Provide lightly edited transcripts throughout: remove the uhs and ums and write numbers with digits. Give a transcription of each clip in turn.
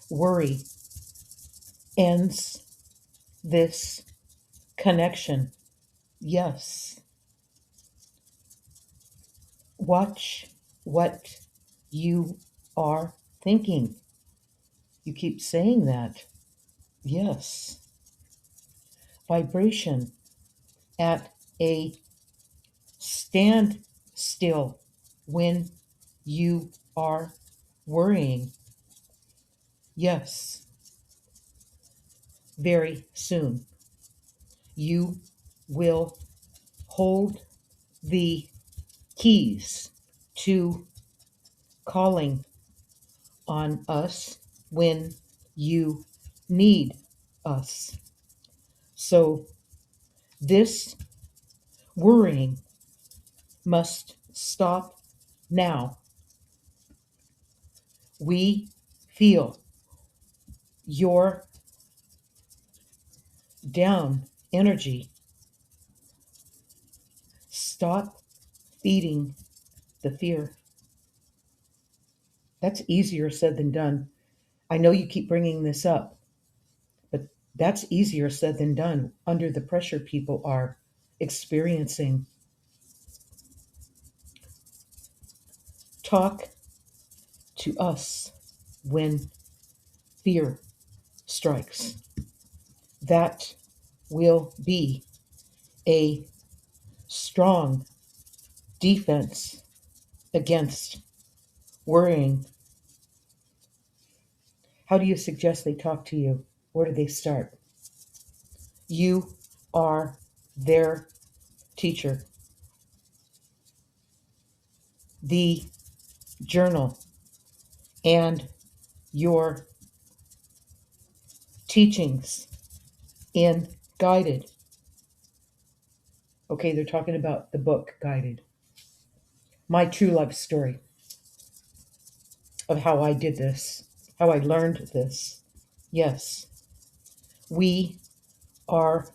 worry ends this connection. Yes. Watch what you are thinking. You keep saying that. Yes. Vibration at a standstill when you are worrying. Yes. Very soon you will hold the keys to calling on us when you need us. So this worrying must stop now. We feel your down energy. Stop feeding the fear. That's easier said than done. I know you keep bringing this up, but that's easier said than done under the pressure people are experiencing. Talk to us when fear strikes. That will be a strong defense against worrying. How do you suggest they talk to you? Where do they start? You are their teacher. The journal and your teachings in Guided. Okay, they're talking about the book Guided. My true life story of how I did this, how I learned this. Yes, we are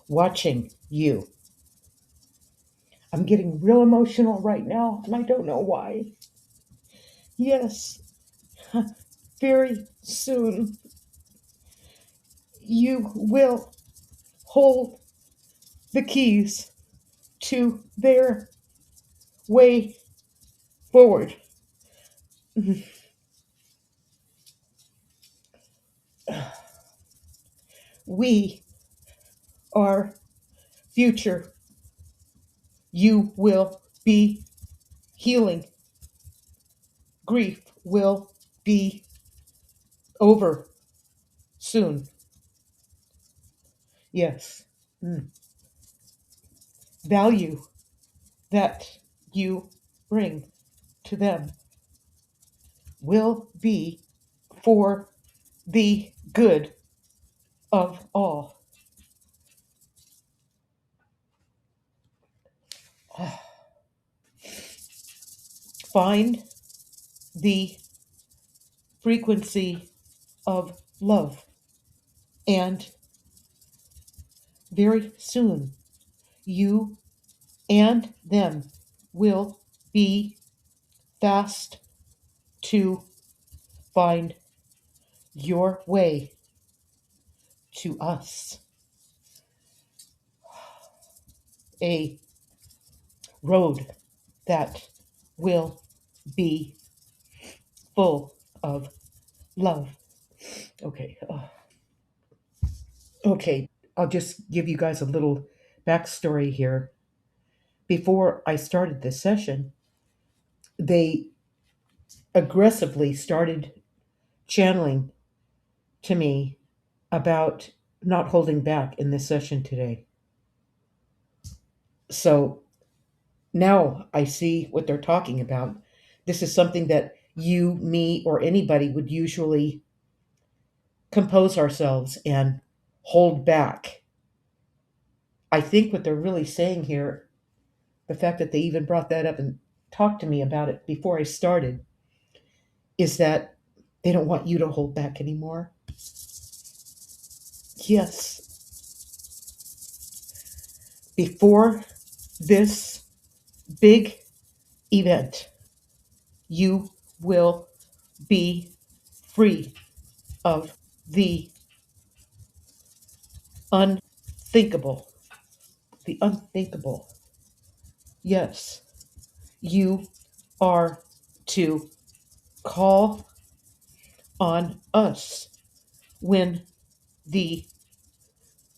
watching you. I'm getting real emotional right now, and I don't know why. Yes, very soon you will hold the keys to their way forward. We are future. You will be healing. Grief will be over soon. Yes. Value that you bring to them will be for the good of all. Find the frequency of love, and very soon you and them will be fast to find your way to us. A road that will be full of love. Okay. Okay. I'll just give you guys a little backstory here. Before I started this session, they aggressively started channeling to me about not holding back in this session today. So now I see what they're talking about. This is something that you, me, or anybody would usually compose ourselves and hold back. I think what they're really saying here, the fact that they even brought that up and talked to me about it before I started, is that they don't want you to hold back anymore. Yes. Before this big event, you will be free of the unthinkable. The unthinkable. Yes, you are to call on us when the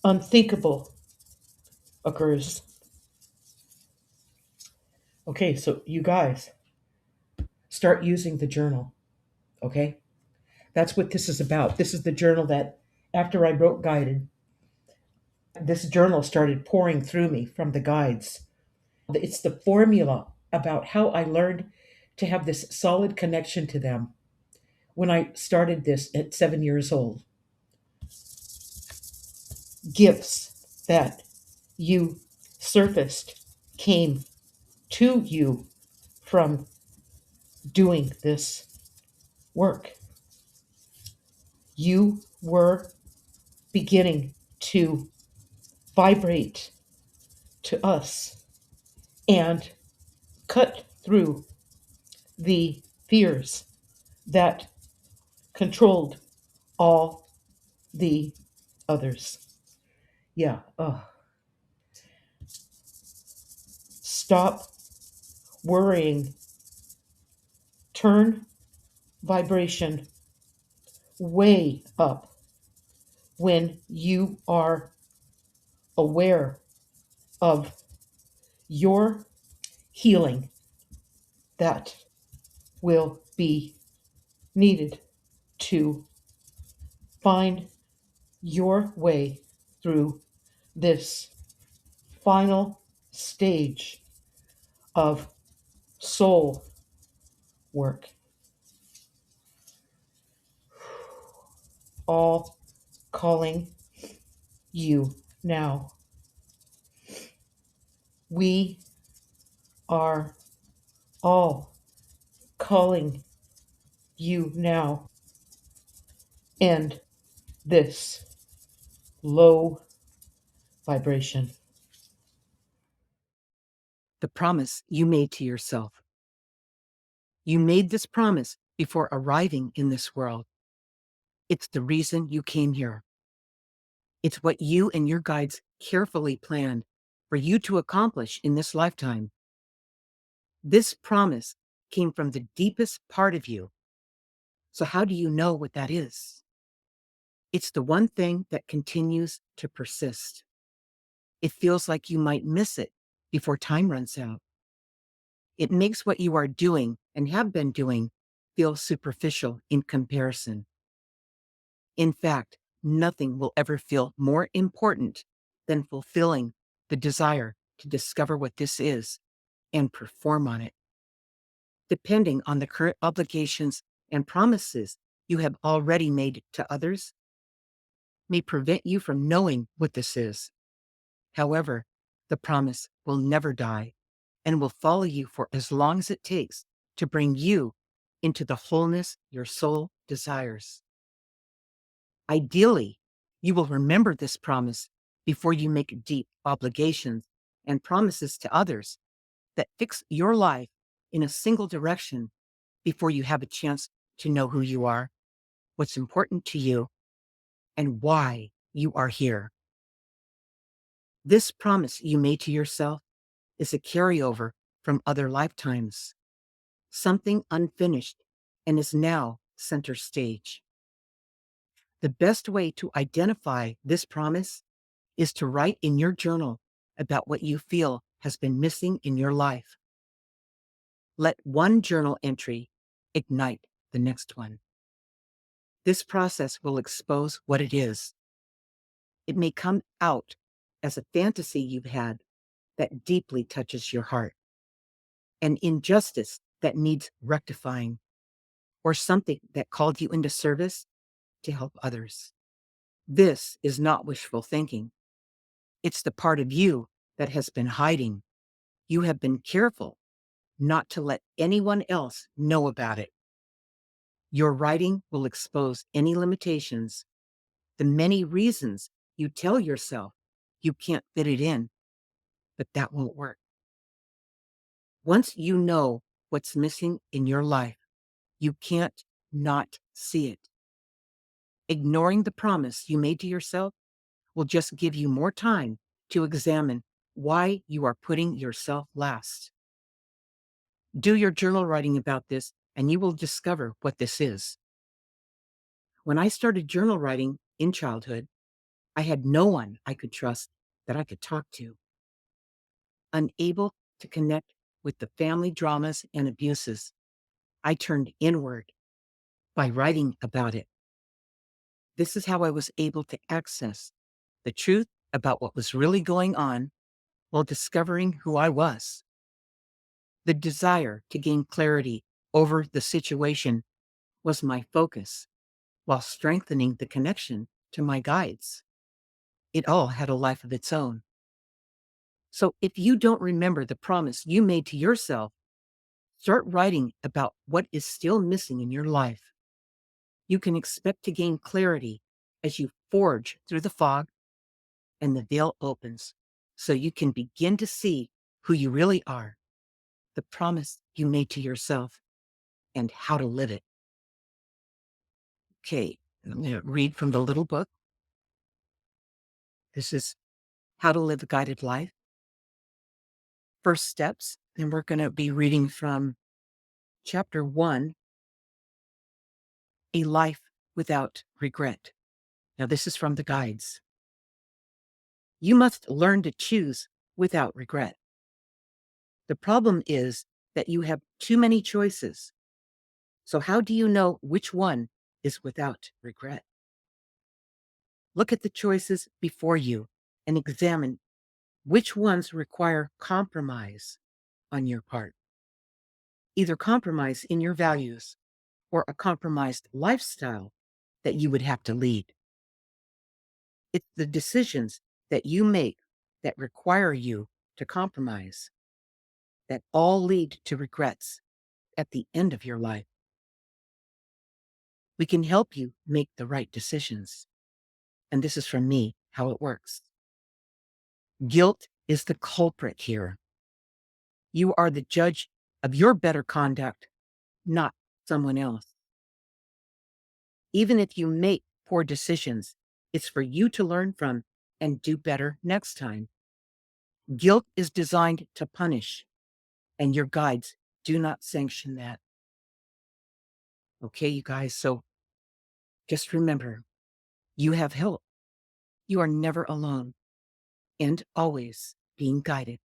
unthinkable occurs. Okay, so you guys start using the journal. Okay, that's what this is about. This is the journal that, after I wrote Guided, this journal started pouring through me from the guides. It's the formula about how I learned to have this solid connection to them when I started this at 7 years old. Gifts that you surfaced came to you from doing this work. You were beginning to vibrate to us and cut through the fears that controlled all the others. Yeah. Stop worrying. Turn vibration way up when you are aware of your healing that will be needed to find your way through this final stage of soul work. All calling you now. We are all calling you now. End this low vibration. The promise you made to yourself. You made this promise before arriving in this world. It's the reason you came here. It's what you and your guides carefully planned for you to accomplish in this lifetime. This promise came from the deepest part of you. So how do you know what that is? It's the one thing that continues to persist. It feels like you might miss it before time runs out. It makes what you are doing and have been doing feel superficial in comparison. In fact, nothing will ever feel more important than fulfilling the desire to discover what this is and perform on it. Depending on the current obligations and promises you have already made to others, may prevent you from knowing what this is. However, the promise will never die and will follow you for as long as it takes to bring you into the wholeness your soul desires. Ideally, you will remember this promise before you make deep obligations and promises to others that fix your life in a single direction before you have a chance to know who you are, what's important to you, and why you are here. This promise you made to yourself is a carryover from other lifetimes, something unfinished and is now center stage. The best way to identify this promise is to write in your journal about what you feel has been missing in your life. Let one journal entry ignite the next one. This process will expose what it is. It may come out as a fantasy you've had that deeply touches your heart, an injustice that needs rectifying, or something that called you into service to help others. This is not wishful thinking. It's the part of you that has been hiding. You have been careful not to let anyone else know about it. Your writing will expose any limitations, the many reasons you tell yourself you can't fit it in, but that won't work. Once you know what's missing in your life, you can't not see it. Ignoring the promise you made to yourself will just give you more time to examine why you are putting yourself last. Do your journal writing about this, and you will discover what this is. When I started journal writing in childhood, I had no one I could trust that I could talk to. Unable to connect with the family dramas and abuses, I turned inward by writing about it. This is how I was able to access the truth about what was really going on while discovering who I was. The desire to gain clarity over the situation was my focus, while strengthening the connection to my guides. It all had a life of its own. So if you don't remember the promise you made to yourself, start writing about what is still missing in your life. You can expect to gain clarity as you forge through the fog and the veil opens, so you can begin to see who you really are, the promise you made to yourself, and how to live it. Okay, I'm going to read from the little book. This is How to Live a Guided Life. First steps, and we're going to be reading from chapter 1, A Life Without Regret. Now, this is from the guides. You must learn to choose without regret. The problem is that you have too many choices. So how do you know which one is without regret? Look at the choices before you and examine which ones require compromise on your part. Either compromise in your values or a compromised lifestyle that you would have to lead. It's the decisions that you make that require you to compromise that all lead to regrets at the end of your life. We can help you make the right decisions. And this is from me, how it works. Guilt is the culprit here. You are the judge of your better conduct, not someone else. Even if you make poor decisions, it's for you to learn from and do better next time. Guilt is designed to punish, and your guides do not sanction that. Okay, you guys, so just remember, you have help. You are never alone and always being guided.